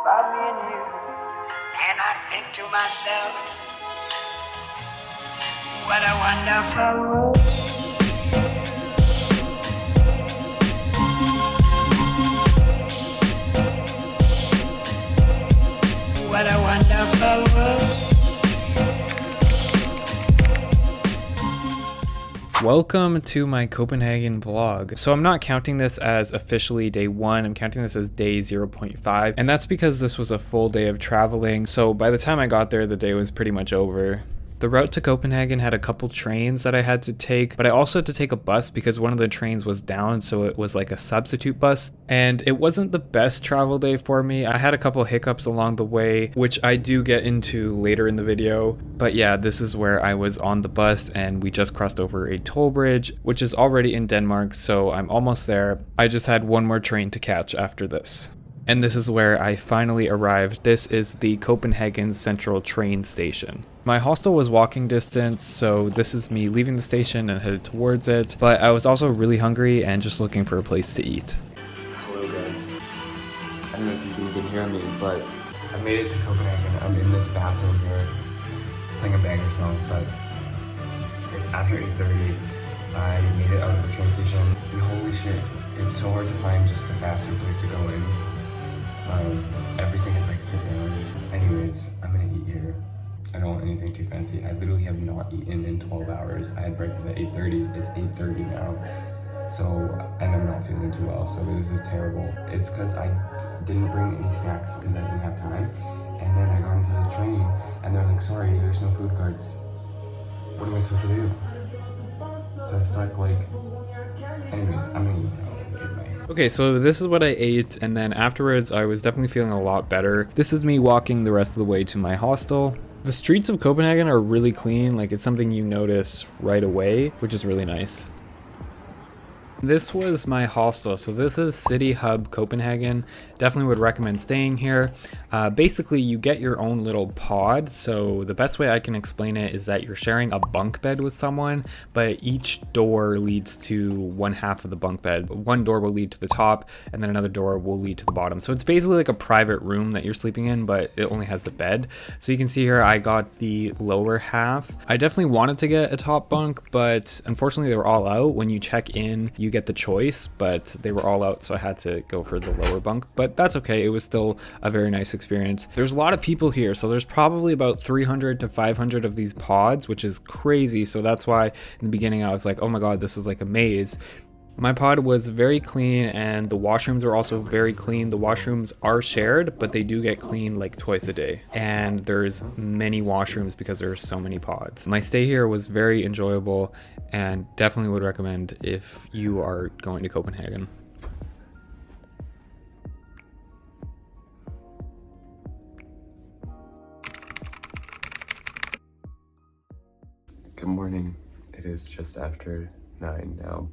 about me and you, and I think to myself, what a wonderful world. What a wonderful world. Welcome to my Copenhagen vlog. So I'm not counting this as officially day 1, I'm counting this as day 0.5, and that's because this was a full day of traveling, so by the time I got there the day was pretty much over. The route to Copenhagen had a couple trains that I had to take, but I also had to take a bus because one of the trains was down, so it was like a substitute bus. And it wasn't the best travel day for me. I had a couple hiccups along the way, which I do get into later in the video. But yeah, this is where I was on the bus and we just crossed over a toll bridge, which is already in Denmark, so I'm almost there. I just had one more train to catch after this. And this is where I finally arrived. This is the Copenhagen Central train station. My hostel was walking distance, so this is me leaving the station and headed towards it, but I was also really hungry and just looking for a place to eat. Hello guys. I don't know if you can even hear me, but I made it to Copenhagen. I'm in this bathroom here. It's playing a banger song, but it's after 8:30. I made it out of the train station, and holy shit, it's so hard to find just a faster place to go in. Everything is like sit down. Anyways, I'm gonna eat here. I don't want anything too fancy. I literally have not eaten in 12 hours. I had breakfast at 8:30. It's 8:30 now. So, and I'm not feeling too well, so this is terrible. It's because I didn't bring any snacks because I didn't have time. And then I got into the train and they're like, sorry, there's no food carts. What am I supposed to do? So I stuck like, anyways, I'm gonna eat now. Okay, so this is what I ate, and then afterwards I was definitely feeling a lot better. This is me walking the rest of the way to my hostel. The streets of Copenhagen are really clean, like it's something you notice right away, which is really nice. This was my hostel, so this is City Hub Copenhagen. Definitely would recommend staying here. Basically, you get your own little pod, so the best way I can explain it is that you're sharing a bunk bed with someone, but each door leads to one half of the bunk bed. One door will lead to the top, and then another door will lead to the bottom. So it's basically like a private room that you're sleeping in, but it only has the bed. So you can see here, I got the lower half. I definitely wanted to get a top bunk, but unfortunately they were all out. When you check in, you get the choice, but they were all out, so I had to go for the lower bunk, but that's okay. It was still a very nice experience. There's a lot of people here, so there's probably about 300 to 500 of these pods, which is crazy. So that's why in the beginning I was like, oh my god, this is like a maze. My pod was very clean and the washrooms are also very clean. The washrooms are shared, but they do get cleaned like twice a day. And there's many washrooms because there's so many pods. My stay here was very enjoyable and definitely would recommend if you are going to Copenhagen. Good morning. It is just after 9 now.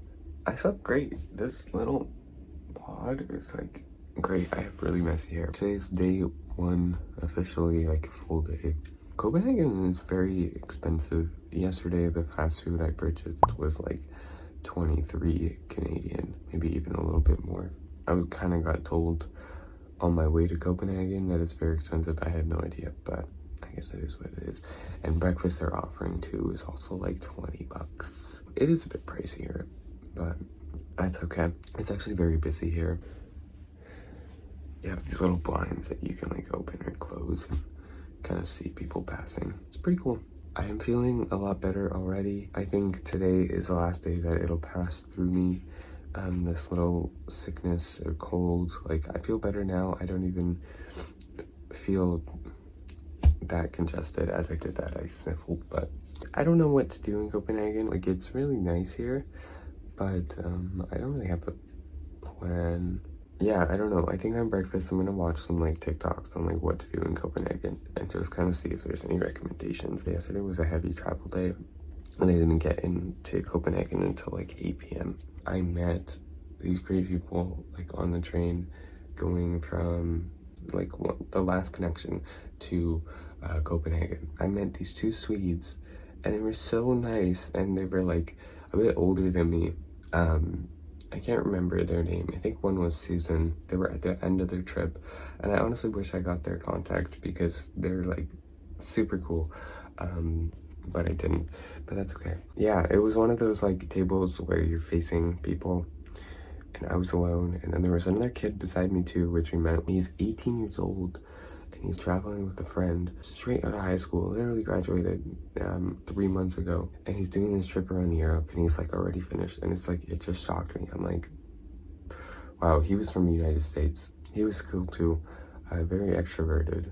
I slept great. This little pod is like great. I have really messy hair. Today's day 1 officially, like a full day. Copenhagen is very expensive. Yesterday the fast food I purchased was like 23 Canadian, maybe even a little bit more. I kind of got told on my way to Copenhagen that it's very expensive. I had no idea, but I guess it is what it is. And breakfast they're offering too is also like 20 bucks. It is a bit pricey here, but that's okay. It's actually very busy here. You have these little blinds that you can like open or close and kind of see people passing. It's pretty cool. I am feeling a lot better already. I think today is the last day that it'll pass through me. This little sickness or cold, like I feel better now. I don't even feel that congested as I did that. I sniffled, but I don't know what to do in Copenhagen. Like it's really nice here, but I don't really have a plan. Yeah, I don't know. I think on breakfast I'm gonna watch some like TikToks on like what to do in Copenhagen and just kind of see if there's any recommendations. Yesterday was a heavy travel day and I didn't get into Copenhagen until like 8 p.m. I met these great people like on the train going from like the last connection to Copenhagen. I met these 2 Swedes and they were so nice and they were like a bit older than me. I can't remember their name. I think one was Susan. They were at the end of their trip, and I honestly wish I got their contact because they're like super cool. But I didn't, but that's okay. Yeah, it was one of those like tables where you're facing people, and I was alone, and then there was another kid beside me too, which we met. He's 18 years old, and he's traveling with a friend straight out of high school, literally graduated 3 months ago, and he's doing this trip around Europe, and he's like already finished, and it's like, it just shocked me. I'm like, wow, he was from the United States. He was cool too, very extroverted.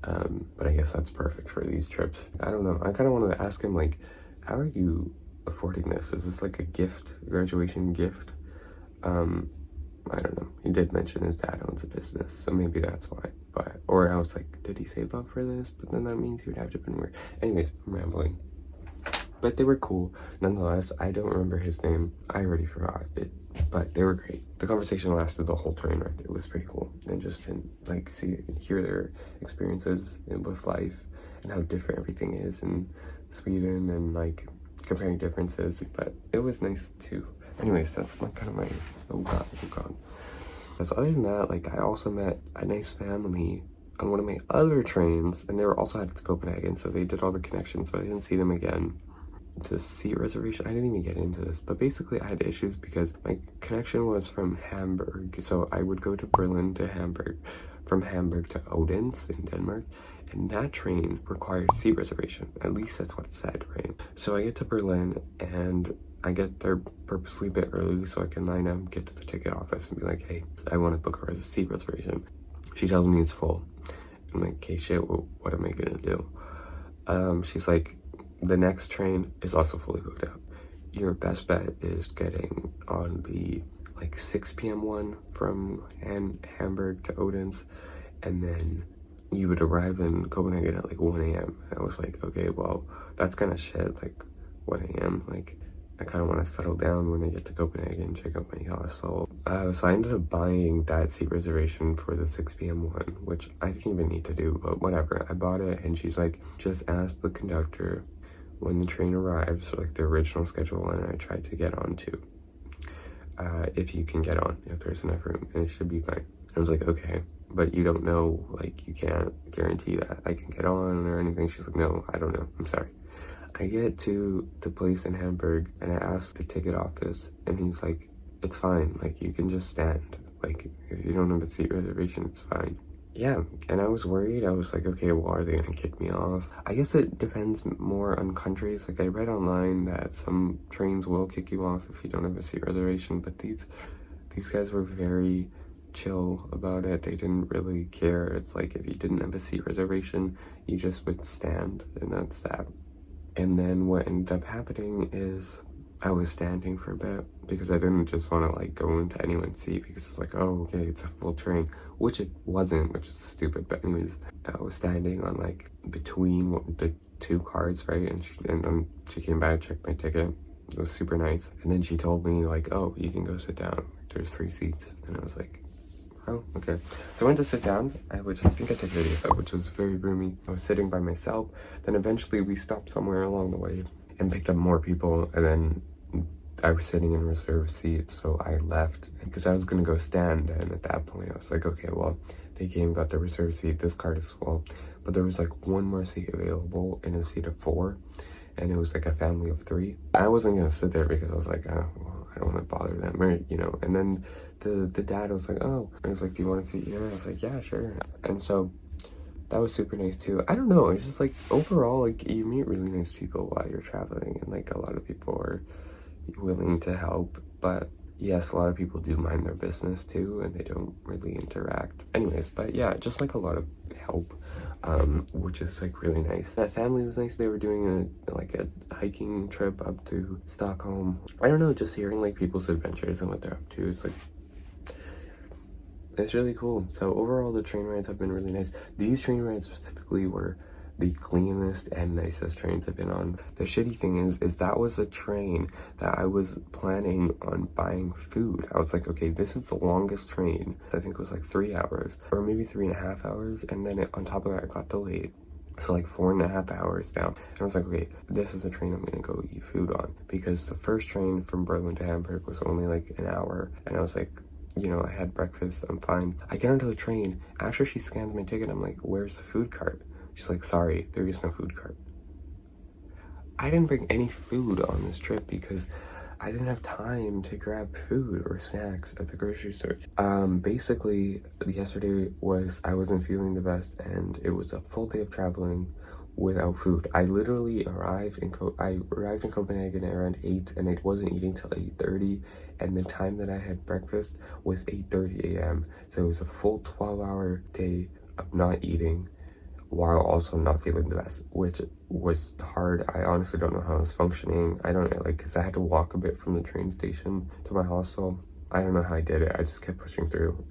But I guess that's perfect for these trips. I don't know. I kind of wanted to ask him, like, how are you affording this? Is this like a gift, graduation gift? I don't know. He did mention his dad owns a business, so maybe that's why. But, or I was like, did he save up for this? But then that means he would have to have been weird. Anyways, I'm rambling. But they were cool. Nonetheless, I don't remember his name. I already forgot it. But they were great. The conversation lasted the whole train ride. It was pretty cool. And just to like hear their experiences with life and how different everything is in Sweden and like comparing differences. But it was nice too. Anyways, that's my oh god. So other than that, like I also met a nice family on one of my other trains, and they were also headed to Copenhagen, so they did all the connections, but I didn't see them again. The seat reservation, I didn't even get into this, but basically I had issues because my connection was from Hamburg, so I would go to Berlin to Hamburg, from Hamburg to Odense in Denmark, and that train required seat reservation. At least that's what it said, right? So I get to Berlin and I get there purposely a bit early so I can line up, get to the ticket office and be like, hey, I want to book a seat reservation. She tells me it's full. I'm like, okay, shit, what am I gonna do? She's like, the next train is also fully booked out. Your best bet is getting on the like 6 p.m. one from Hamburg to Odense, and then you would arrive in Copenhagen at like 1 a.m. And I was like, okay, well, that's kind of shit, like 1 a.m. Like, I kind of want to settle down when I get to Copenhagen, check out my hostel. So I ended up buying that seat reservation for the 6 p.m. one, which I didn't even need to do, but whatever. I bought it, and she's like, just ask the conductor when the train arrives, so like the original schedule, and I tried to get on too. If you can get on, if there's enough room, and it should be fine. I was like, okay, but you don't know, like you can't guarantee that I can get on or anything. She's like, no, I don't know, I'm sorry. I get to the place in Hamburg, and I ask the ticket office, and he's like, it's fine, like you can just stand. Like if you don't have a seat reservation, it's fine. Yeah, and I was worried. I was like, okay, well, are they gonna kick me off? I guess it depends more on countries. Like I read online that some trains will kick you off if you don't have a seat reservation, but these guys were very chill about it. They didn't really care. It's like if you didn't have a seat reservation, you just would stand, and that's that. And then what ended up happening is I was standing for a bit because I didn't just want to like go into anyone's seat because it's like, oh, okay, it's a full train, which it wasn't, which is stupid. But anyways, I was standing on like between the two cars, right? And then she came back, checked my ticket. It was super nice. And then she told me like, oh, you can go sit down. There's free seats. And I was like, oh, okay. So I went to sit down, which I think I took videos of, which was very roomy. I was sitting by myself. Then eventually we stopped somewhere along the way and picked up more people, and then I was sitting in reserved seats, so I left because I was gonna go stand, and at that point I was like, okay, well, they came, got the reserved seat, this card is full, but there was like one more seat available in a seat of 4, and it was like a family of 3. I wasn't gonna sit there because I was like, oh, well, I don't want to bother them, right? You know. And then the dad was like, oh, I was like, do you want to sit here? I was like, yeah, sure. And so that was super nice too. I don't know, it's just like overall, like you meet really nice people while you're traveling, and like a lot of people are willing to help. But yes, a lot of people do mind their business too, and they don't really interact. Anyways, but yeah, just like a lot of help, which is like really nice. That family was nice. They were doing a hiking trip up to Stockholm. I don't know, just hearing like people's adventures and what they're up to, it's like, it's really cool. So overall, the train rides have been really nice. These train rides specifically were the cleanest and nicest trains I've been on. The shitty thing is that was a train that I was planning on buying food. I was like, okay, this is the longest train. I think it was like 3 hours or maybe 3.5 hours. And then on top of that, it got delayed. So like 4.5 hours down. And I was like, okay, this is the train I'm gonna go eat food on, because the first train from Berlin to Hamburg was only like an hour. And I was like, you know, I had breakfast, I'm fine. I get onto the train. After she scans my ticket, I'm like, where's the food cart? She's like, sorry, there is no food cart. I didn't bring any food on this trip because I didn't have time to grab food or snacks at the grocery store. Basically, yesterday I wasn't feeling the best, and it was a full day of traveling without food. I literally arrived in Copenhagen around 8, and I wasn't eating till 8:30, and the time that I had breakfast was 8:30 a.m. So it was a full 12-hour day of not eating while also not feeling the best, which was hard. I honestly don't know how I was functioning. I don't know, like, because I had to walk a bit from the train station to my hostel. I don't know how I did it. I just kept pushing through,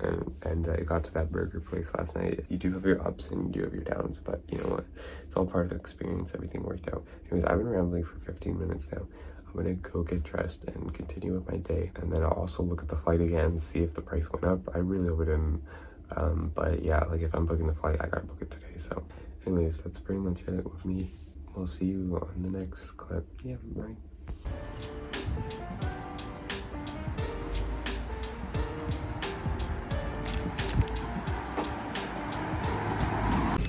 and I got to that burger place last night. You do have your ups and you do have your downs, but you know what? It's all part of the experience. Everything worked out. Anyways, I've been rambling for 15 minutes now. I'm gonna go get dressed and continue with my day, and then I'll also look at the flight again, see if the price went up. I really hope it didn't. But yeah, like if I'm booking the flight, I gotta book it today. So anyways, that's pretty much it with me. We'll see you on the next clip. Yeah, bye.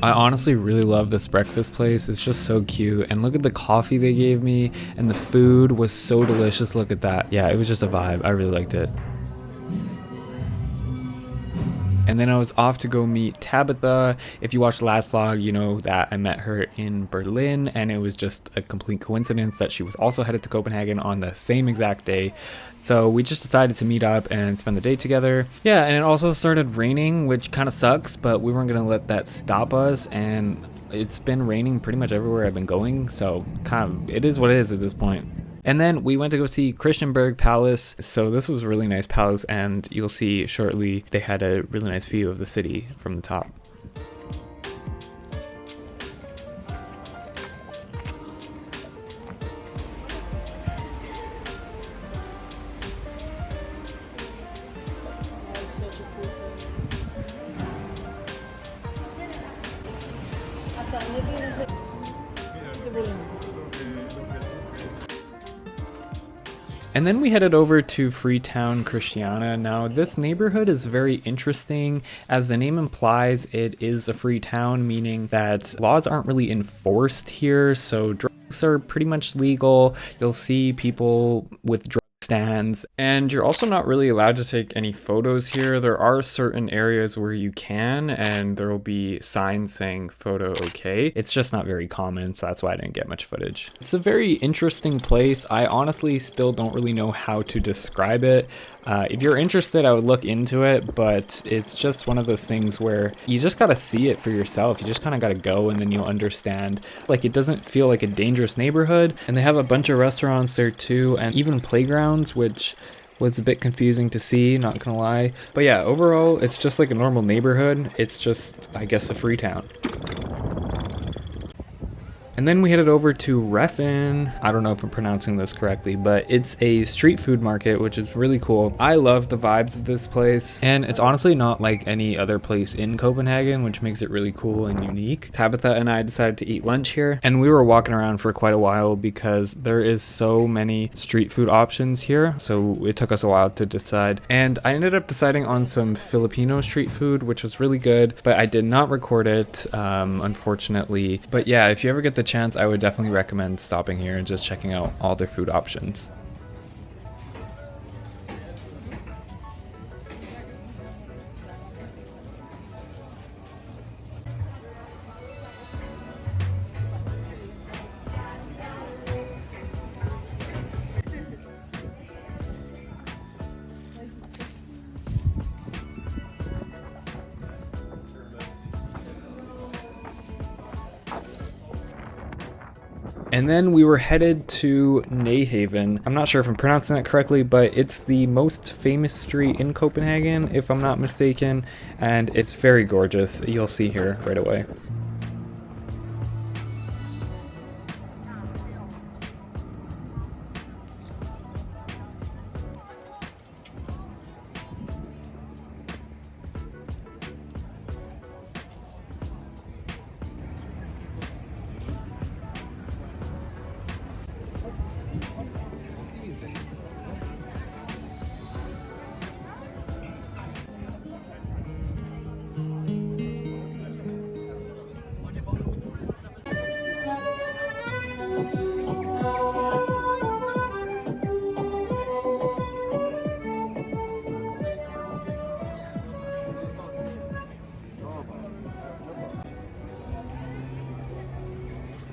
I honestly really love this breakfast place. It's just so cute. And look at the coffee they gave me, and the food was so delicious. Look at that. Yeah, it was just a vibe. I really liked it. And then I was off to go meet Tabitha. If you watched the last vlog, you know that I met her in Berlin, and it was just a complete coincidence that she was also headed to Copenhagen on the same exact day. So we just decided to meet up and spend the day together. Yeah, and it also started raining, which kind of sucks, but we weren't gonna let that stop us. And it's been raining pretty much everywhere I've been going, so kind of it is what it is at this point. And then we went to go see Christianberg Palace. So this was a really nice palace, and you'll see shortly they had a really nice view of the city from the top. And then we headed over to Freetown, Christiana. Now, this neighborhood is very interesting. As the name implies, it is a free town, meaning that laws aren't really enforced here, so drugs are pretty much legal. You'll see people with drug stands, and you're also not really allowed to take any photos here. There are certain areas where you can, and there will be signs saying photo okay. It's just not very common, so that's why I didn't get much footage. It's a very interesting place. I honestly still don't really know how to describe it. If you're interested, I would look into it, but it's just one of those things where you just gotta see it for yourself. You just kind of gotta go, and then you'll understand. Like, it doesn't feel like a dangerous neighborhood, and they have a bunch of restaurants there too, and even playgrounds, which was a bit confusing to see, not gonna lie. But yeah, overall, it's just like a normal neighborhood. It's just, I guess, a free town. And then we headed over to Reffen. I don't know if I'm pronouncing this correctly, but it's a street food market, which is really cool. I love the vibes of this place, and it's honestly not like any other place in Copenhagen, which makes it really cool and unique. Tabitha and I decided to eat lunch here, and we were walking around for quite a while because there is so many street food options here, so it took us a while to decide. And I ended up deciding on some Filipino street food, which was really good, but I did not record it, unfortunately. But yeah, if you ever get the chance, I would definitely recommend stopping here and just checking out all their food options. And then we were headed to Nijhaven. I'm not sure if I'm pronouncing that correctly, but it's the most famous street in Copenhagen, if I'm not mistaken, and it's very gorgeous. You'll see here right away.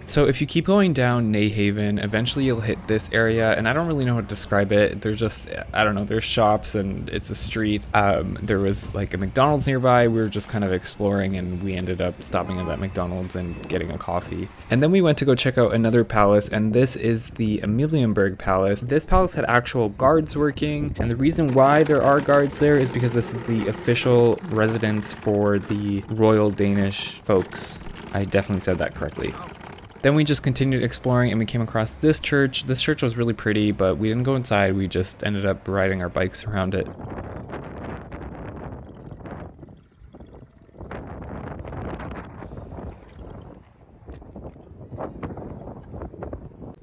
So if you keep going down Neyhaven, eventually you'll hit this area, and I don't really know how to describe it. There's just, I don't know, there's shops and it's a street. There was like a McDonald's nearby. We were just kind of exploring, and we ended up stopping at that McDonald's and getting a coffee. And then we went to go check out another palace, and this is the Amalienborg Palace. This palace had actual guards working, and the reason why there are guards there is because this is the official residence for the royal Danish folks. I definitely said that correctly. Then we just continued exploring, and we came across this church. This church was really pretty, but we didn't go inside. We just ended up riding our bikes around it.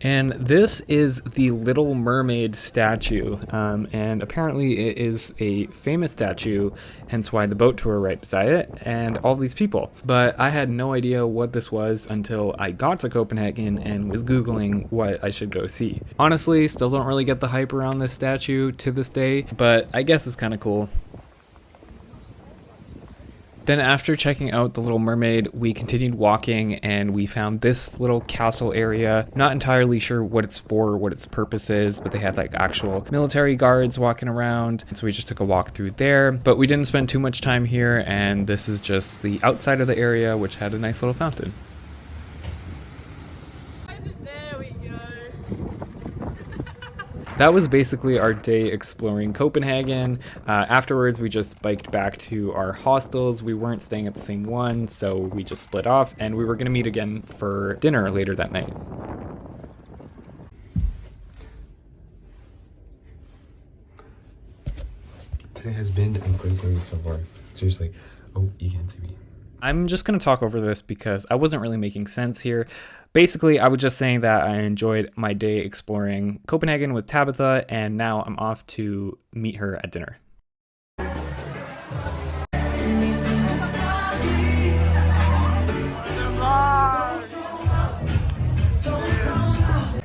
And this is the Little Mermaid statue, and apparently it is a famous statue, hence why the boat tour right beside it, and all these people. But I had no idea what this was until I got to Copenhagen and was Googling what I should go see. Honestly, still don't really get the hype around this statue to this day, but I guess it's kind of cool. Then after checking out the Little Mermaid, we continued walking and we found this little castle area. Not entirely sure what it's for, what its purpose is, but they had like actual military guards walking around. And so we just took a walk through there, but we didn't spend too much time here. And this is just the outside of the area, which had a nice little fountain. That was basically our day exploring Copenhagen. Afterwards, we just biked back to our hostels. We weren't staying at the same one, so we just split off, and we were going to meet again for dinner later that night. Today has been a great day so far. Seriously. Oh, you can't see me. I'm just going to talk over this because I wasn't really making sense here. Basically, I was just saying that I enjoyed my day exploring Copenhagen with Tabitha, and now I'm off to meet her at dinner.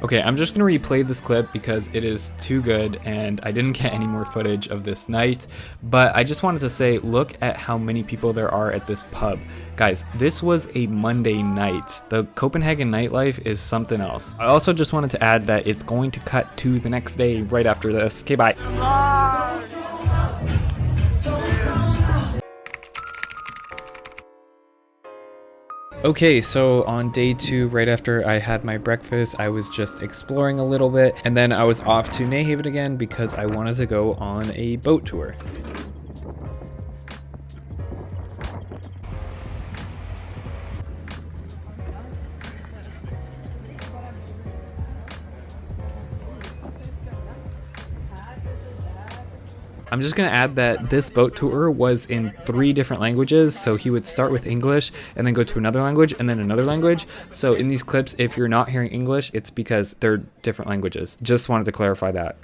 Okay, I'm just going to replay this clip because it is too good and I didn't get any more footage of this night, but I just wanted to say, look at how many people there are at this pub. Guys, this was a Monday night. The Copenhagen nightlife is something else. I also just wanted to add that it's going to cut to the next day right after this. Okay, bye. Okay, so on day 2, right after I had my breakfast, I was just exploring a little bit, and then I was off to Neyhaven again because I wanted to go on a boat tour. I'm just going to add that this boat tour was in 3 different languages, so he would start with English and then go to another language and then another language. So in these clips, if you're not hearing English, it's because they're different languages. Just wanted to clarify that.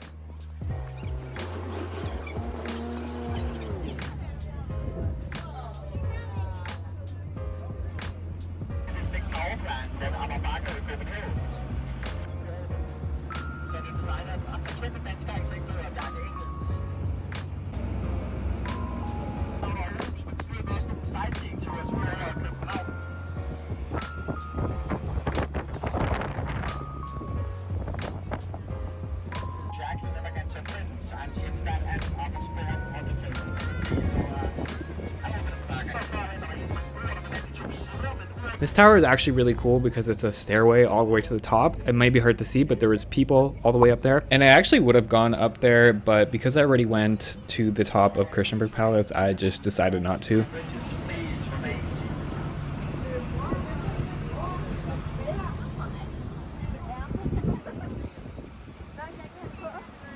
This tower is actually really cool because it's a stairway all the way to the top. It might be hard to see, but there was people all the way up there. And I actually would have gone up there, but because I already went to the top of Christiansborg Palace, I just decided not to.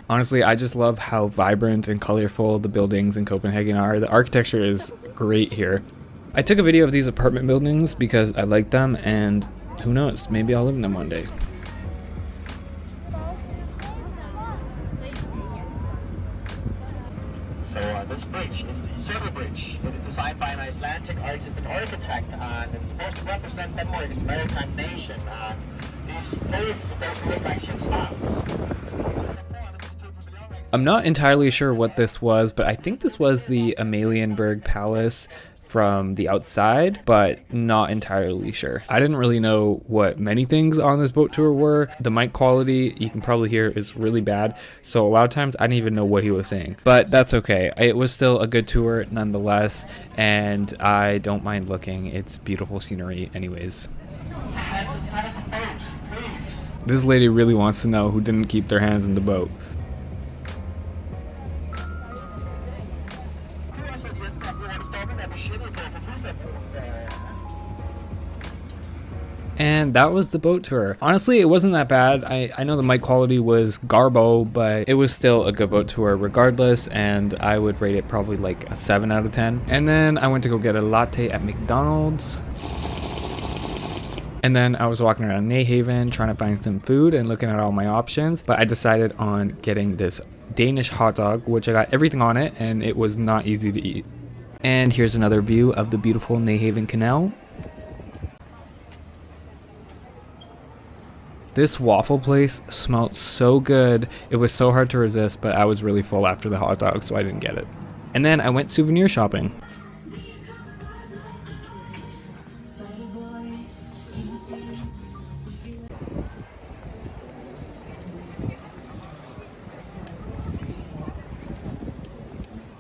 Honestly, I just love how vibrant and colorful the buildings in Copenhagen are. The architecture is great here. I took a video of these apartment buildings because I like them, and who knows, maybe I'll live in them one day. So this bridge is the Circle Bridge. It is designed by an Icelandic artist and architect, and it's supposed to represent Denmark as a maritime nation. And these boats are supposed to look like ships' masts. I'm not entirely sure what this was, but I think this was the Amalienborg Palace. from the outside, but not entirely sure. I didn't really know what many things on this boat tour were. The mic quality, you can probably hear, is really bad, so a lot of times I didn't even know what he was saying. But that's okay. It was still a good tour nonetheless, and I don't mind looking. It's beautiful scenery anyways. This lady really wants to know who didn't keep their hands in the boat. And that was the boat tour. Honestly, it wasn't that bad. I know the mic quality was garbo, but it was still a good boat tour regardless, and I would rate it probably like a 7 out of 10. And then I went to go get a latte at McDonald's. And then I was walking around Nijhaven trying to find some food and looking at all my options, but I decided on getting this Danish hot dog, which I got everything on it, and it was not easy to eat. And here's another view of the beautiful Nijhaven Canal. This waffle place smelled so good. It was so hard to resist, but I was really full after the hot dog, so I didn't get it. And then I went souvenir shopping.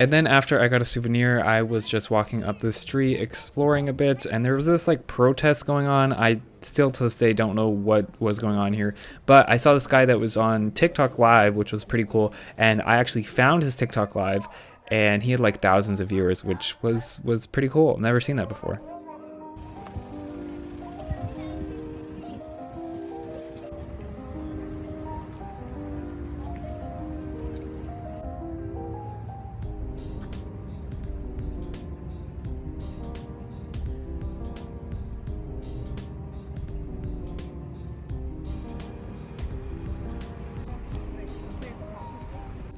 And then after I got a souvenir, I was just walking up the street exploring a bit, and there was this like protest going on. I still to this day don't know what was going on here, but I saw this guy that was on TikTok Live, which was pretty cool, and I actually found his TikTok Live, and he had like thousands of viewers, which was pretty cool. Never seen that before.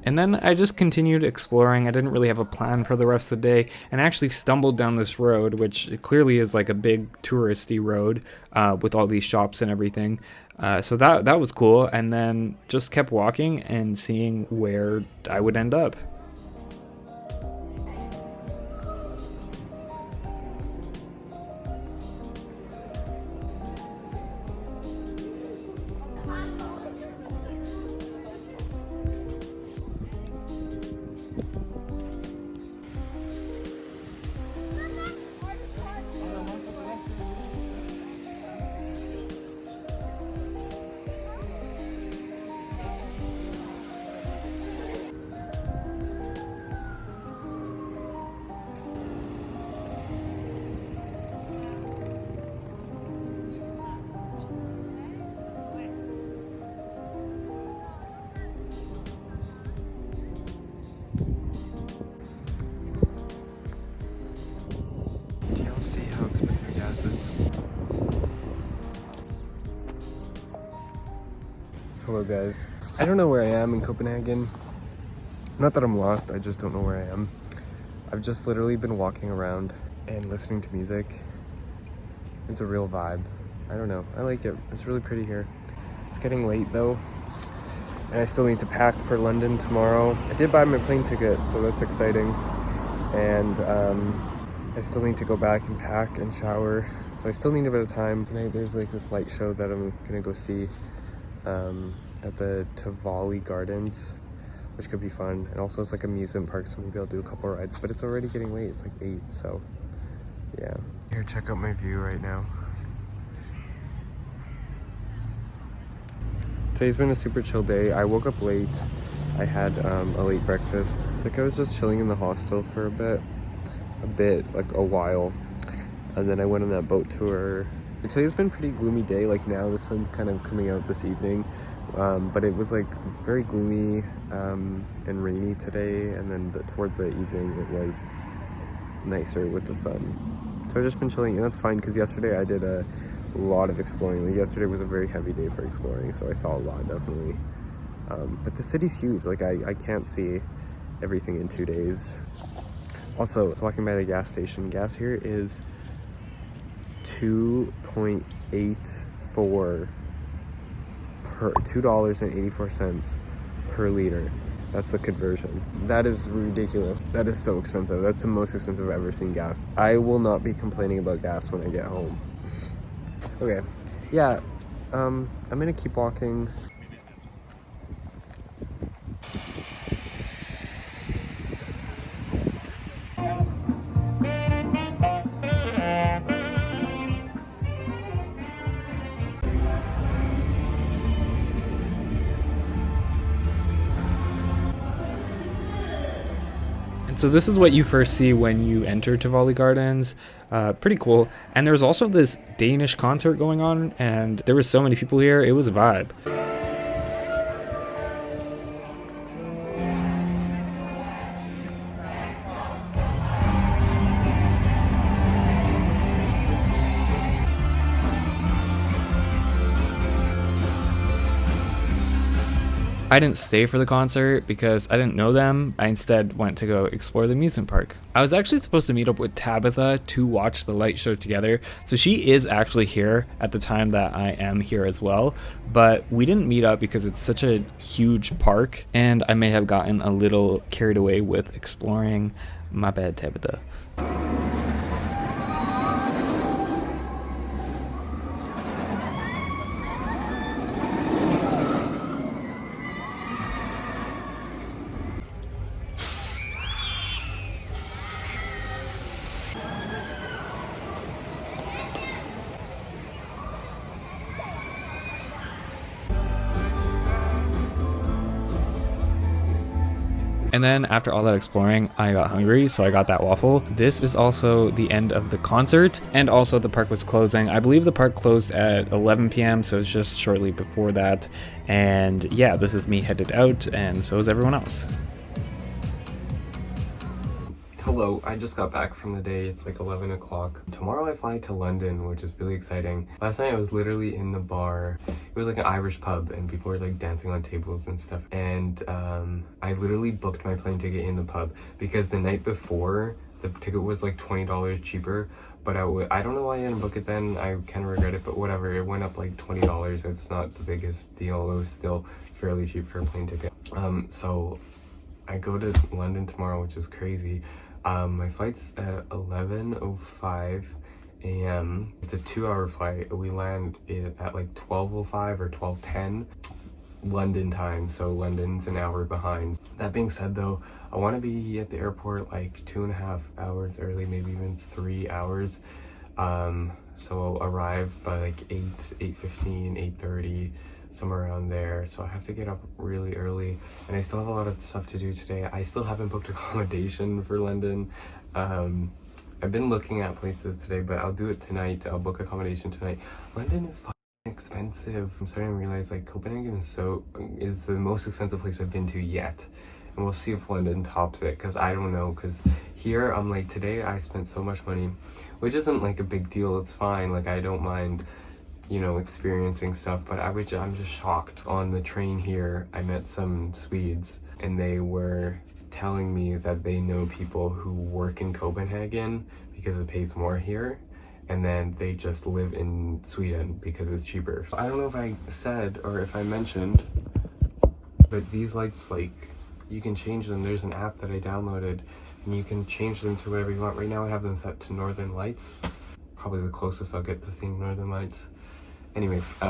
And then I just continued exploring. I didn't really have a plan for the rest of the day, and I actually stumbled down this road, which clearly is like a big touristy road with all these shops and everything. So that was cool, and then just kept walking and seeing where I would end up. Hello guys. I don't know where I am in Copenhagen. Not that I'm lost, I just don't know where I am. I've just literally been walking around and listening to music. It's a real vibe. I don't know, I like it. It's really pretty here. It's getting late though, and I still need to pack for London tomorrow. I did buy my plane ticket, so that's exciting. And I still need to go back and pack and shower, so I still need a bit of time. Tonight there's like this light show that I'm gonna go see at the Tivoli Gardens, which could be fun. And also it's like amusement park, so maybe I'll do a couple rides, but it's already getting late. It's like 8, so yeah. Here, check out my view right now. Today's been a super chill day. I woke up late. I had a late breakfast. Like I was just chilling in the hostel for a bit, like a while. And then I went on that boat tour. Today's been a pretty gloomy day. Like now the sun's kind of coming out this evening, but it was like very gloomy and rainy today, and then towards the evening it was nicer with the sun. So I've just been chilling, and that's fine because yesterday I did a lot of exploring. Like yesterday was a very heavy day for exploring, so I saw a lot definitely. But the city's huge. Like I can't see everything in 2 days. Also, I was walking by the gas station. Gas here is $2.84 per $2.84 per liter. That's the conversion. That is ridiculous. That is so expensive. That's the most expensive I've ever seen gas. I will not be complaining about gas when I get home. Okay, yeah, I'm gonna keep walking. And so this is what you first see when you enter Tivoli Gardens. Pretty cool. And there's also this Danish concert going on, and there were so many people here. It was a vibe. I didn't stay for the concert because I didn't know them. I instead went to go explore the amusement park. I was actually supposed to meet up with Tabitha to watch the light show together. So she is actually here at the time that I am here as well. But we didn't meet up because it's such a huge park and I may have gotten a little carried away with exploring. My bad, Tabitha. And then after all that exploring, I got hungry, so I got that waffle. This is also the end of the concert, and also the park was closing. I believe the park closed at 11 p.m., so it's just shortly before that. And yeah, this is me headed out, and so is everyone else. Hello, I just got back from the day. It's like 11 o'clock. Tomorrow I fly to London, which is really exciting. Last night I was literally in the bar. It was like an Irish pub and people were like dancing on tables and stuff. And I literally booked my plane ticket in the pub because the night before the ticket was like $20 cheaper. But I don't know why I didn't book it then. I kind of regret it, but whatever. It went up like $20. It's not the biggest deal. It was still fairly cheap for a plane ticket. So I go to London tomorrow, which is crazy. My flight's at 11:05 a.m. It's a 2-hour flight. We land at like 12:05 or 12:10 London time, so London's an hour behind. That being said though, I want to be at the airport like 2.5 hours early, maybe even 3 hours. So I'll arrive by like 8:15, 8:30, somewhere around there. So I have to get up really early and I still have a lot of stuff to do today. I still haven't booked accommodation for London. I've been looking at places today, but I'll do it tonight. I'll book accommodation tonight. London is expensive. I'm starting to realize like Copenhagen is the most expensive place I've been to yet. And we'll see if London tops it, because I don't know, because here I'm like, today I spent so much money, which isn't like a big deal. It's fine. Like I don't mind, you know, experiencing stuff, but I'm just shocked. On the train here, I met some Swedes and they were telling me that they know people who work in Copenhagen because it pays more here, and then they just live in Sweden because it's cheaper. I don't know if I said or if I mentioned, but these lights, like, you can change them. There's an app that I downloaded and you can change them to whatever you want. Right now I have them set to Northern Lights, probably the closest I'll get to seeing Northern Lights. Anyways, I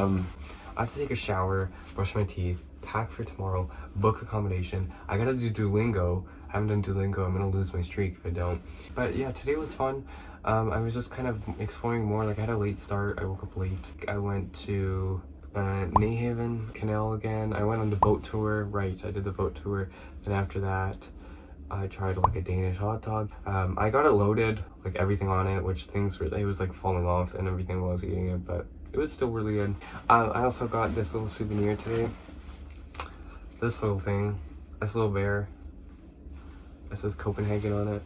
have to take a shower, brush my teeth, pack for tomorrow, book accommodation. I gotta do Duolingo. I haven't done Duolingo. I'm gonna lose my streak if I don't. But yeah, today was fun. I was just kind of exploring more. Like I had a late start. I woke up late. I went to Nayhaven Canal again. I went on the boat tour. Right, I did the boat tour. Then after that, I tried like a Danish hot dog. I got it loaded, like everything on it, which it was like falling off and everything while I was eating it, but it was still really good. I also got this little souvenir today. This little thing, this little bear. It says Copenhagen on it.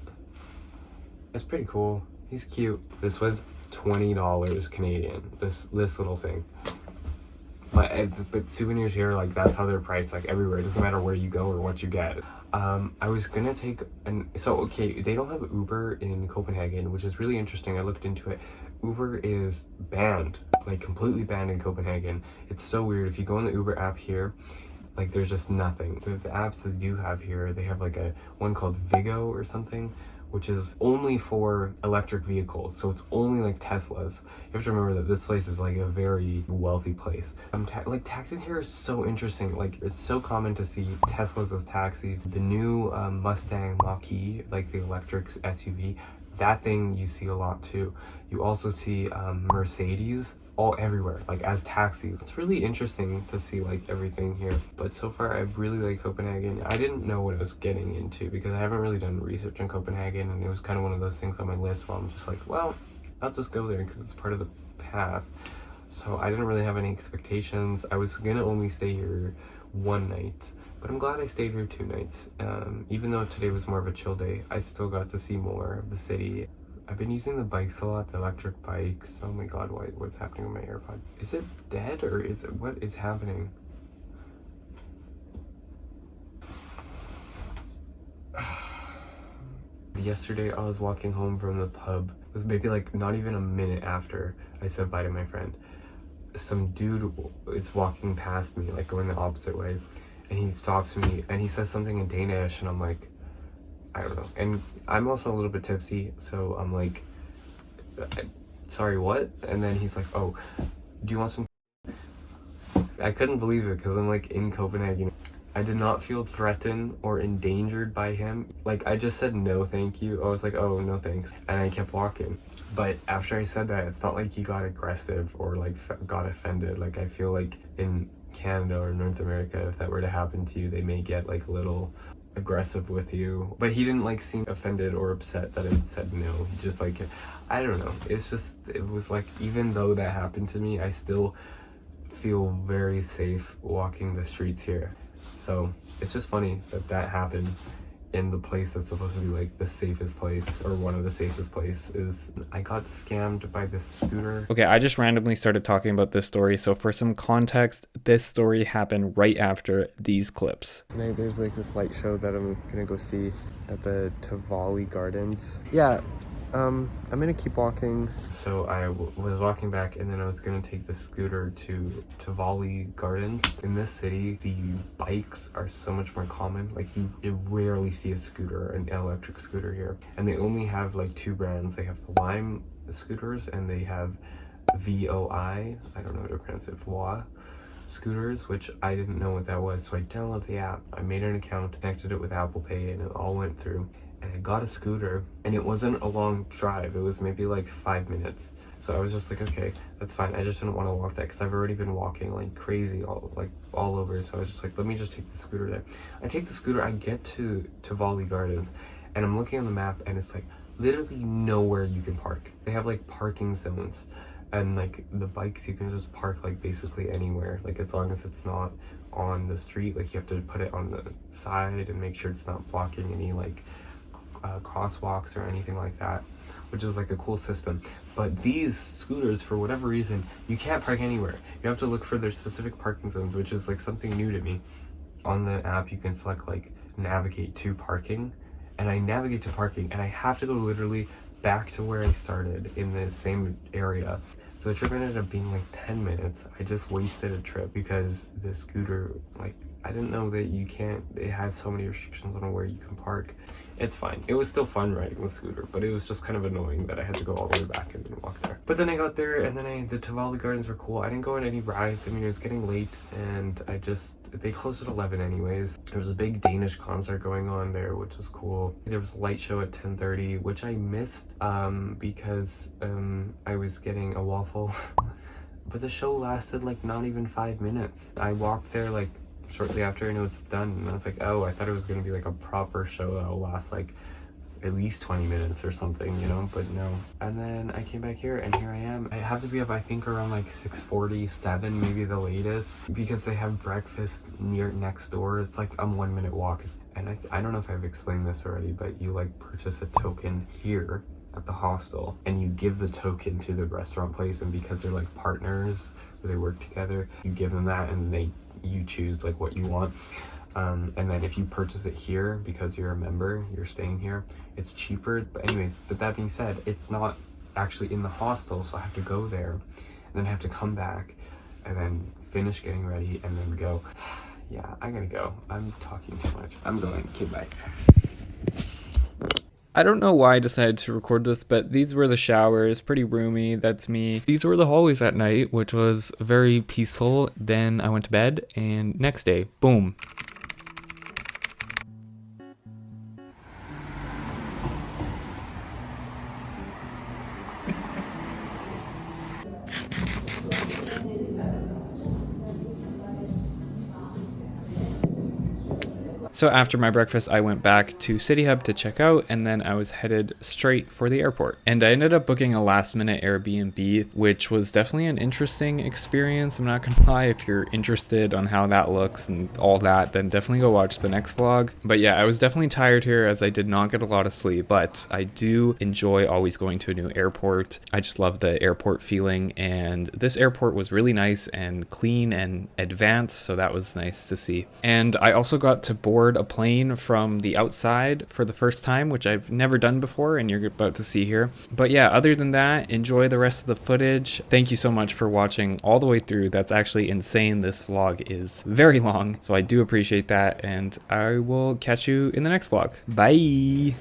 It's pretty cool. He's cute. This was $20 Canadian, this little thing. But souvenirs here, like that's how they're priced, like everywhere. It doesn't matter where you go or what you get. I was gonna take okay, they don't have Uber in Copenhagen, which is really interesting. I looked into it. Uber is banned, like completely banned in Copenhagen. It's so weird. If you go on the Uber app here, Like there's just nothing. The apps they do have here, they have like one called Vigo or something, which is only for electric vehicles. So it's only like Teslas. You have to remember that this place is like a very wealthy place. Like taxis here are so interesting. Like it's so common to see Teslas as taxis. The new Mustang Mach-E, like the electric SUV, that thing you see a lot too. You also see Mercedes all everywhere, like as taxis. It's really interesting to see like everything here. But so far I really like Copenhagen. I didn't know what I was getting into because I haven't really done research on Copenhagen, and it was kind of one of those things on my list where I'm just like, well, I'll just go there because it's part of the path. So I didn't really have any expectations. I was gonna only stay here one night, but I'm glad I stayed here 2 nights. Even though today was more of a chill day, I still got to see more of the city. I've been using the bikes a lot, the electric bikes. Oh my god, what's happening with my AirPod? Is it dead or is it, what is happening? Yesterday I was walking home from the pub. It was maybe like not even a minute after I said bye to my friend. Some dude is walking past me, like going the opposite way, and he stops me and he says something in Danish, and I'm like, I don't know. And I'm also a little bit tipsy, so I'm like, sorry, what? And then he's like, oh, do you want some? I couldn't believe it because I'm like in Copenhagen. I did not feel threatened or endangered by him. Like I just said no thank you. I was like, oh no thanks, and I kept walking. But after I said that, it's not like he got aggressive or like got offended. Like I feel like in Canada or North America, if that were to happen to you, they may get like a little aggressive with you. But he didn't like seem offended or upset that I said no. He just like, I don't know. It's just, it was like, even though that happened to me, I still feel very safe walking the streets here. So it's just funny that that happened in the place that's supposed to be like the safest place, or one of the safest places. I got scammed by this scooter. Okay, I just randomly started talking about this story, so for some context, this story happened right after these clips. Tonight there's like this light show that I'm gonna go see at the Tivoli Gardens. Yeah, I'm gonna keep walking. So I was walking back, and then I was gonna take the scooter to Tivoli Gardens. In this city, the bikes are so much more common. Like you rarely see a scooter, an electric scooter here. And they only have like 2 brands. They have the Lime scooters, and they have VOI, I don't know how to pronounce it, VOA scooters, which I didn't know what that was. So I downloaded the app, I made an account, connected it with Apple Pay, and it all went through. And I got a scooter, and it wasn't a long drive. It was maybe like 5 minutes. So I was just like, okay, that's fine. I just didn't want to walk that because I've already been walking like crazy all over. So I was just like, let me just take the scooter there. I take the scooter, I get to Tivoli Gardens, and I'm looking on the map, and it's like literally nowhere you can park. They have like parking zones, and like the bikes you can just park like basically anywhere, like as long as it's not on the street. Like you have to put it on the side and make sure it's not blocking any like crosswalks or anything like that, which is like a cool system. But these scooters, for whatever reason, you can't park anywhere. You have to look for their specific parking zones, which is like something new to me. On the app you can select like navigate to parking, and I navigate to parking, and I have to go literally back to where I started in the same area. So the trip ended up being like 10 minutes. I just wasted a trip because the scooter, like, I didn't know that you can't, it has so many restrictions on where you can park. It's fine. It was still fun riding the scooter, but it was just kind of annoying that I had to go all the way back and then walk there. But then I got there, and then the Tivoli Gardens were cool. I didn't go on any rides. I mean, it was getting late, and they closed at 11 anyways. There was a big Danish concert going on there, which was cool. There was a light show at 10:30, which I missed because I was getting a waffle. But the show lasted like not even 5 minutes. I walked there like shortly after, and it was done, and I was like, oh, I thought it was gonna be like a proper show that'll last like at least 20 minutes or something, you know, but no. And then I came back here, and here I am. I have to be up, I think, around like 6:47, maybe the latest, because they have breakfast next door. It's like a 1 minute walk. And I don't know if I've explained this already, but you like purchase a token here at the hostel, and you give the token to the restaurant place, and because they're like partners where they work together, you give them that, and you choose like what you want. And then if you purchase it here, because you're a member, you're staying here, it's cheaper. But anyways, but that being said, it's not actually in the hostel, so I have to go there, and then I have to come back, and then finish getting ready, and then go. Yeah, I gotta go. I'm talking too much. I'm going. Okay, bye. I don't know why I decided to record this, but these were the showers, pretty roomy, that's me. These were the hallways at night, which was very peaceful. Then I went to bed, and next day, boom. So after my breakfast, I went back to City Hub to check out, and then I was headed straight for the airport. And I ended up booking a last-minute Airbnb, which was definitely an interesting experience. I'm not gonna lie, if you're interested on how that looks and all that, then definitely go watch the next vlog. But yeah, I was definitely tired here as I did not get a lot of sleep, but I do enjoy always going to a new airport. I just love the airport feeling, and this airport was really nice and clean and advanced, so that was nice to see. And I also got to board a plane from the outside for the first time, which I've never done before, and you're about to see here. But yeah, other than that, enjoy the rest of the footage. Thank you so much for watching all the way through. That's actually insane. This vlog is very long, so I do appreciate that, and I will catch you in the next vlog. Bye!